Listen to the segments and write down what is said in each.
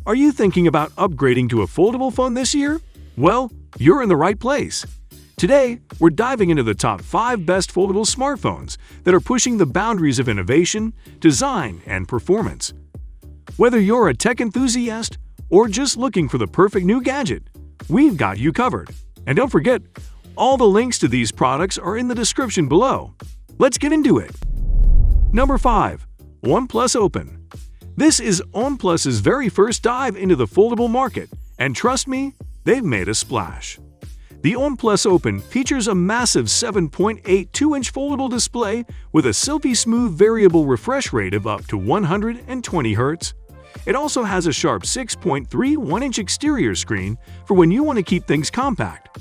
Are you thinking about upgrading to a foldable phone this year? Well, you're in the right place. Today, we're diving into the top 5 best foldable smartphones that are pushing the boundaries of innovation, design, and performance. Whether you're a tech enthusiast or just looking for the perfect new gadget, we've got you covered. And don't forget, all the links to these products are in the description below. Let's get into it. Number 5. OnePlus Open. This is OnePlus's very first dive into the foldable market, and trust me, they've made a splash. The OnePlus Open features a massive 7.82-inch foldable display with a silky smooth variable refresh rate of up to 120 Hz. It also has a sharp 6.31-inch exterior screen for when you want to keep things compact.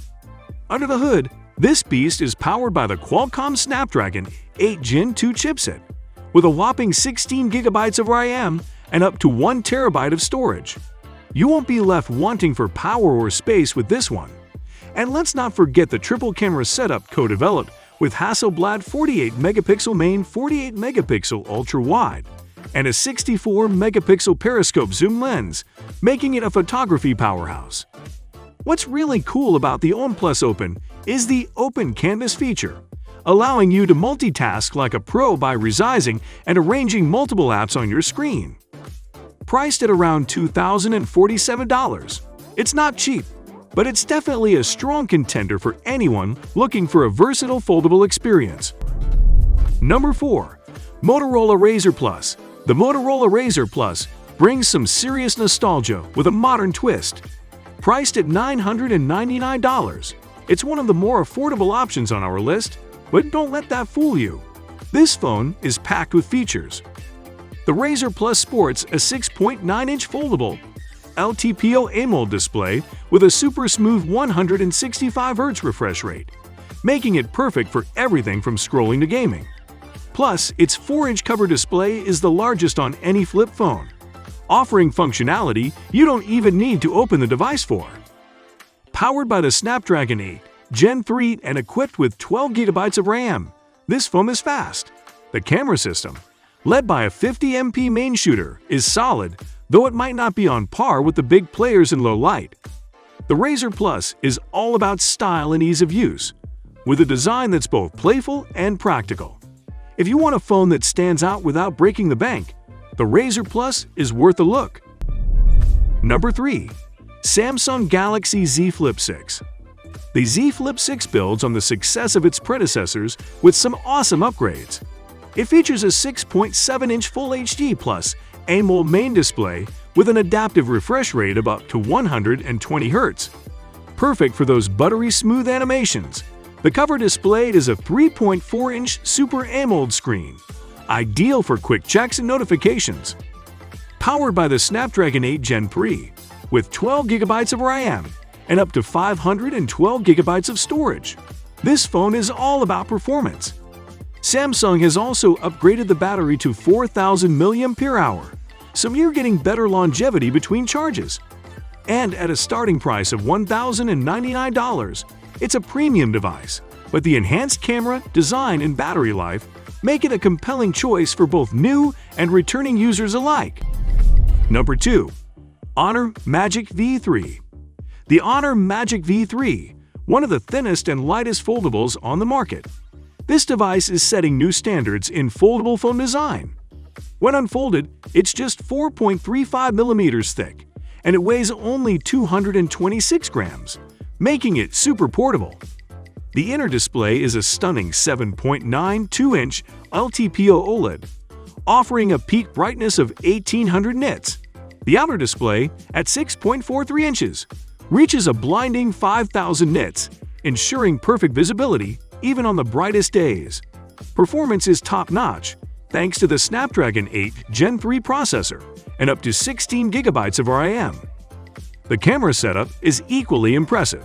Under the hood, this beast is powered by the Qualcomm Snapdragon 8 Gen 2 chipset, with a whopping 16 GB of RAM and up to 1 TB of storage. You won't be left wanting for power or space with this one. And let's not forget the triple camera setup co-developed with Hasselblad 48-megapixel main 48-megapixel ultra-wide and a 64-megapixel periscope zoom lens, making it a photography powerhouse. What's really cool about the OnePlus Open is the Open Canvas feature, allowing you to multitask like a pro by resizing and arranging multiple apps on your screen. Priced at around $2,047, it's not cheap, but it's definitely a strong contender for anyone looking for a versatile foldable experience. Number 4. Motorola Razr Plus. The Motorola Razr Plus brings some serious nostalgia with a modern twist. Priced at $999, it's one of the more affordable options on our list, but don't let that fool you. This phone is packed with features. The Razr Plus sports a 6.9-inch foldable LTPO AMOLED display with a super smooth 165 Hz refresh rate, making it perfect for everything from scrolling to gaming. Plus, its 4-inch cover display is the largest on any flip phone, offering functionality you don't even need to open the device for. Powered by the Snapdragon 8 Gen 3 and equipped with 12 GB of RAM, this phone is fast. The camera system, led by a 50MP main shooter, is solid, though it might not be on par with the big players in low light. The Razr Plus is all about style and ease of use, with a design that's both playful and practical. If you want a phone that stands out without breaking the bank, the Razr Plus is worth a look. Number 3. Samsung Galaxy Z Flip 6. The Z Flip 6 builds on the success of its predecessors with some awesome upgrades. It features a 6.7-inch Full HD Plus AMOLED main display with an adaptive refresh rate of up to 120 Hz. Perfect for those buttery smooth animations. The cover displayed is a 3.4-inch Super AMOLED screen, ideal for quick checks and notifications. Powered by the Snapdragon 8 Gen 3, with 12 GB of RAM and up to 512 GB of storage. This phone is all about performance. Samsung has also upgraded the battery to 4,000 mAh, so you're getting better longevity between charges. And at a starting price of $1,099, it's a premium device, but the enhanced camera, design, and battery life make it a compelling choice for both new and returning users alike. Number 2. Honor Magic V3. The Honor Magic V3, one of the thinnest and lightest foldables on the market. This device is setting new standards in foldable phone design. When unfolded, it's just 4.35 millimeters thick, and it weighs only 226 grams, making it super portable. The inner display is a stunning 7.92-inch LTPO OLED, offering a peak brightness of 1800 nits. The outer display, at 6.43 inches, reaches a blinding 5000 nits, ensuring perfect visibility even on the brightest days. Performance is top-notch, thanks to the Snapdragon 8 Gen 3 processor and up to 16 GB of RAM. The camera setup is equally impressive,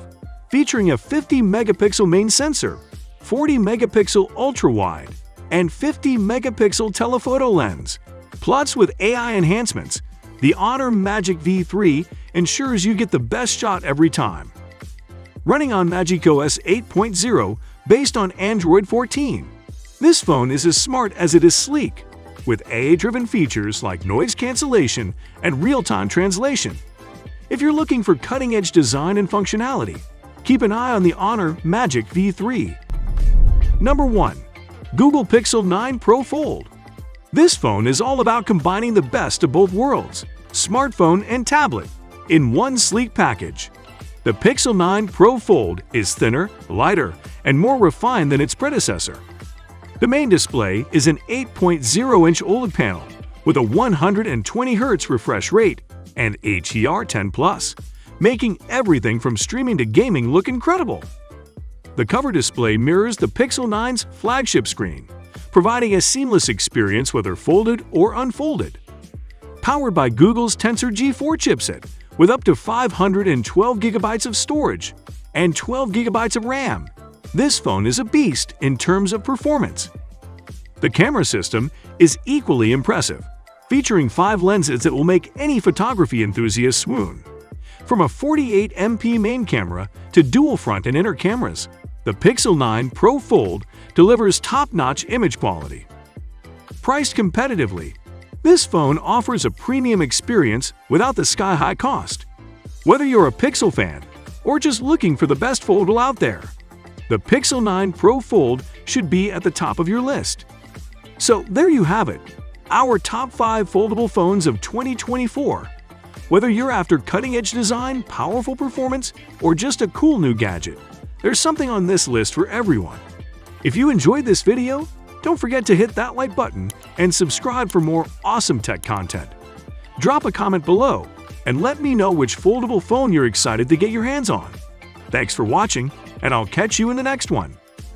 featuring a 50-megapixel main sensor, 40-megapixel ultra-wide, and 50-megapixel telephoto lens. Plus, with AI enhancements, the Honor Magic V3 ensures you get the best shot every time. Running on macOS 8.0 based on Android 14, this phone is as smart as it is sleek. with AI-driven features like noise cancellation and real-time translation. If you're looking for cutting-edge design and functionality, keep an eye on the Honor Magic V3. Number 1. Google Pixel 9 Pro Fold. This phone is all about combining the best of both worlds, smartphone and tablet, in one sleek package. The Pixel 9 Pro Fold is thinner, lighter, and more refined than its predecessor. The main display is an 8.0-inch OLED panel with a 120Hz refresh rate and HDR10+, making everything from streaming to gaming look incredible. The cover display mirrors the Pixel 9's flagship screen, providing a seamless experience whether folded or unfolded. Powered by Google's Tensor G4 chipset with up to 512 GB of storage and 12 GB of RAM, this phone is a beast in terms of performance. The camera system is equally impressive, featuring 5 lenses that will make any photography enthusiast swoon. From a 48MP main camera to dual front and inner cameras, the Pixel 9 Pro Fold delivers top-notch image quality. Priced competitively, this phone offers a premium experience without the sky-high cost. Whether you're a Pixel fan or just looking for the best foldable out there, the Pixel 9 Pro Fold should be at the top of your list. So there you have it, our top 5 foldable phones of 2024. Whether you're after cutting-edge design, powerful performance, or just a cool new gadget, there's something on this list for everyone. If you enjoyed this video, don't forget to hit that like button and subscribe for more awesome tech content. Drop a comment below and let me know which foldable phone you're excited to get your hands on. Thanks for watching, and I'll catch you in the next one.